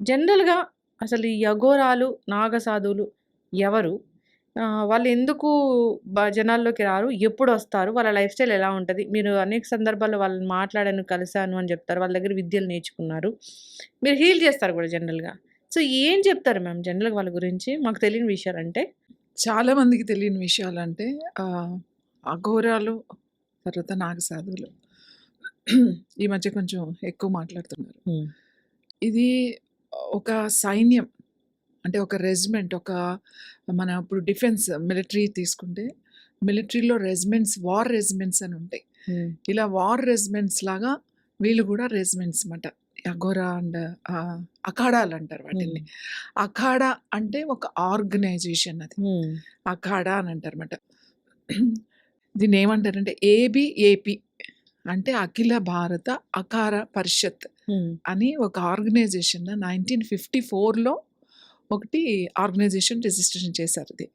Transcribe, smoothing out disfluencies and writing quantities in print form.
జనరల్‌గా అసలు ఈ అఘోరాలు, నాగసాధువులు ఎవరు? వాళ్ళు ఎందుకు జనాల్లోకి రారు? ఎప్పుడొస్తారు? వాళ్ళ లైఫ్ స్టైల్ ఎలా ఉంటది? మీరు అనేక సందర్భాల్లో వాళ్ళని మాట్లాడాను, కలిసాను అని జెప్తారు. వాళ్ళ దగ్గర విద్యలు నేర్చుకున్నారు. మీరు హీల్ జేస్తారు గూడా జనరల్‌గా. సో, ఏం చెప్తారు మ్యామ్ జనరల్‌గా వాళ్ళ గురించి? మాకు తెలియని విషయాలంటే? చాలా మందికి తెలియని విషయాలంటే ఆహ్, అఘోరాలు, తర్వాత నాగసాధువులు. ఈ మధ్య కొంచెం ఎక్కువ మాట్లాడుతున్నారు. హ్మ్. ఇది ఒక సైన్యం. అంటే ఒక రెజిమెంట్, మన ఇప్పుడు డిఫెన్స్, మిలిటరీ తీసుకుంటే, మిలిటరీలో రెజిమెంట్స్, వార్ రెజిమెంట్స్ అని ఉంటాయి. హ్మ్. ఇలా వార్ రెజిమెంట్స్ లాగా వీళ్ళు కూడా రెజిమెంట్స్ మాట. అఘోరా అండ్ అఖాడాలు అంటారు హ్మ్. వాటిని. అఖాడా అంటే ఒక ఆర్గనైజేషన్ అది. హ్మ్. అఖాడా అని అంటారన్నమాట. దీన్ని ఏమంటారంటే ఏబిఏపి అంటే అఖిల భారత అకార పరిషత్ హ్మ్. అని ఒక ఆర్గనైజేషన్ 1954లో ఒకటి ఆర్గనైజేషన్ రిజిస్ట్రేషన్ చేశారు ఇది.